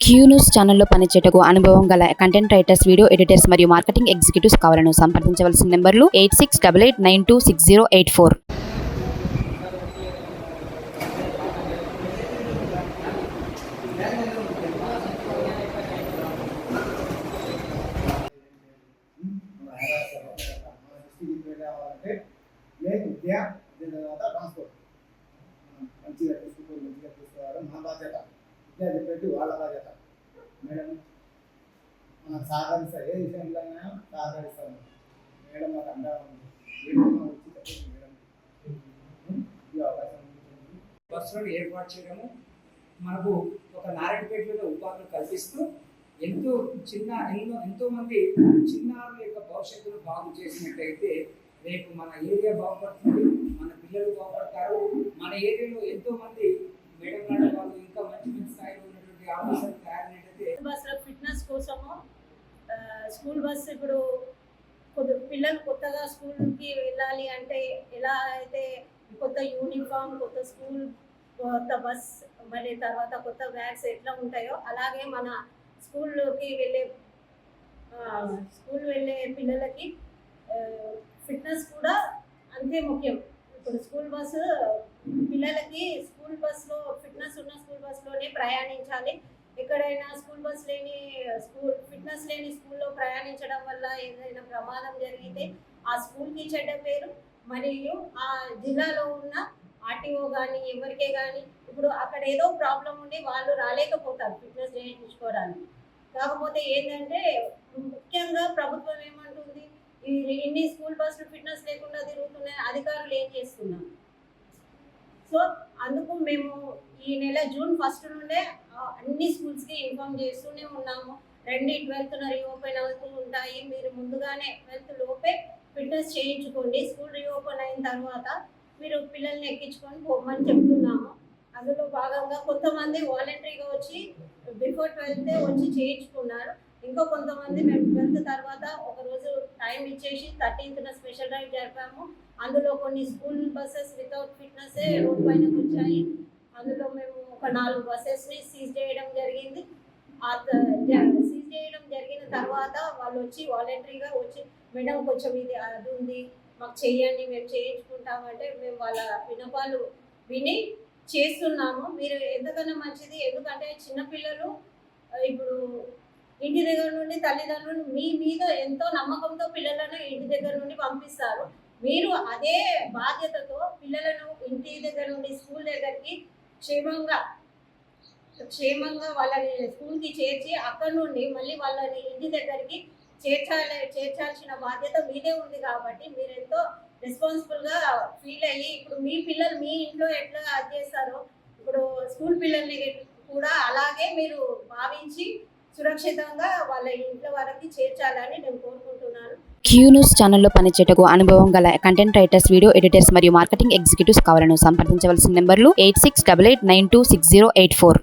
Q news ఛానల్లో పనిచేయటకు అనుభవం గల కంటెంట్ రైటర్స్, వీడియో ఎడిటర్స్ మరియు మార్కెటింగ్ ఎగ్జిక్యూటివ్స్ కావాలను సంప్రదించవలసిన నెంబర్లు 8688926084. చెప్పేసి వాళ్ళ బాధ్యత. మేడం మనకు సహకరిస్తారు, ఏ విషయంలో సహకరిస్తాము. మేడం మాకు అందా బస్సులను ఏర్పాటు చేయడము, మనకు ఒక నారాయణపేటలో ఉపాధులు కల్పిస్తూ ఎంతో మంది చిన్నారుల యొక్క భవిష్యత్తును బాగు చేసినట్టయితే రేపు మన ఏరియా బాగుపడుతుంది, మన పిల్లలు బాగుపడతారు. మన ఏరియాలో ఎంతో మంది మేడం లాంటి వాళ్ళు ఇంకా మంచి స్థాయిలో ఉన్నటువంటి ఆఫీసర్లు తయారైనట్టయితే బస్సుల ఫిట్నెస్ కోసము స్కూల్ బస్ ఇప్పుడు పిల్లలు కొత్తగా స్కూల్కి వెళ్ళాలి అంటే ఎలా అయితే కొత్త యూనిఫామ్, కొత్త స్కూల్, కొత్త బస్, మళ్ళీ తర్వాత కొత్త బ్యాగ్స్ ఎట్లా ఉంటాయో అలాగే మన స్కూల్కి వెళ్ళే పిల్లలకి ఫిట్నెస్ కూడా అంతే ముఖ్యం. ఇప్పుడు స్కూల్ బస్సు పిల్లలకి స్కూల్ బస్లో ఫిట్నెస్ ఉన్న స్కూల్ బస్లోనే ప్రయాణించాలి. ఎక్కడైనా ఫిట్నెస్ లేని స్కూల్లో ప్రయాణించడం వల్ల ఏదైనా ప్రమాదం జరిగితే ఆ స్కూల్కి చెడ్డ పేరు, మరియు ఆ జిల్లాలో ఉన్న ఆర్టీఓ కానీ ఎవరికే కానీ ఇప్పుడు అక్కడ ఏదో ప్రాబ్లం ఉండి వాళ్ళు రాలేకపోతారు ఫిట్నెస్ చేయించుకోవడానికి. కాకపోతే ఏంటంటే ముఖ్యంగా ప్రభుత్వం ఏమంటుంది, ఇన్ని స్కూల్ బస్సులు ఫిట్నెస్ లేకుండా తిరుగుతున్నాయి, అధికారులు ఏం చేస్తున్నారు? సో అందుకు మేము ఈ నెల జూన్ 1 నుండే అన్ని స్కూల్స్కి ఇన్ఫార్మ్ చేస్తూనే ఉన్నాము. 12th రీఓపెన్ అవుతూ ఉంటాయి, మీరు ముందుగానే 12th లోపే ఫిట్నెస్ చేయించుకోండి. స్కూల్ రీఓపెన్ అయిన తర్వాత మీరు పిల్లల్ని ఎక్కించుకొని పోమని చెప్తున్నాము. అందులో భాగంగా కొంతమంది వాలంటరీగా వచ్చి బిఫోర్ 12th వచ్చి చేయించుకున్నారు. ఇంకో కొంతమంది మేము 12th తర్వాత ఒకరోజు టైం ఇచ్చేసి 13th స్పెషల్ డ్రైవ్ జరిపాము. అందులో కొన్ని school buses without fitness road పైనకి వచ్చాయి. అందులో మేము ఒక 4 బస్సెస్ని సీజ్ చేయడం జరిగింది. సీజ్ చేయడం జరిగిన తర్వాత వాళ్ళు వచ్చి వాలంటరీగా వచ్చి మేడం కొంచెం ఇది అది ఉంది మాకు చెయ్యండి, మేము చేయించుకుంటామంటే మేము వాళ్ళ విన్నపాలు విని చేస్తున్నాము. మీరు ఎంతకన్నా మంచిది, ఎందుకంటే చిన్నపిల్లలు ఇప్పుడు ఇంటి దగ్గర నుండి తల్లిదండ్రులు మీ మీద ఎంతో నమ్మకంతో పిల్లలను ఇంటి దగ్గర నుండి పంపిస్తారు. మీరు అదే బాధ్యతతో పిల్లలను ఇంటి దగ్గర నుండి స్కూల్ దగ్గరికి క్షేమంగా వాళ్ళని స్కూల్కి చేర్చి అక్కడ నుండి మళ్ళీ వాళ్ళని ఇంటి దగ్గరికి చేర్చాల్సిన బాధ్యత మీదే ఉంది. కాబట్టి మీరు ఎంతో రెస్పాన్సిబుల్గా ఫీల్ అయ్యి ఇప్పుడు మీ పిల్లలు మీ ఇంట్లో ఎట్లా అది చేస్తారో ఇప్పుడు స్కూల్ పిల్లల్ని కూడా అలాగే మీరు భావించి సురక్షితంగా వాళ్ళ ఇంట్లో వరకు చేర్చాలని నేను కోరుకుంటున్నాను. క్యూ న్యూస్ ఛానల్లో పనిచేయటకు అనుభవం గల కంటెంట్ రైటర్స్, వీడియో ఎడిటర్స్ మరియు మార్కెటింగ్ ఎగ్జిక్యూటివ్స్ కావాలను సంప్రదించవలసిన నెంబర్లు 8688926084.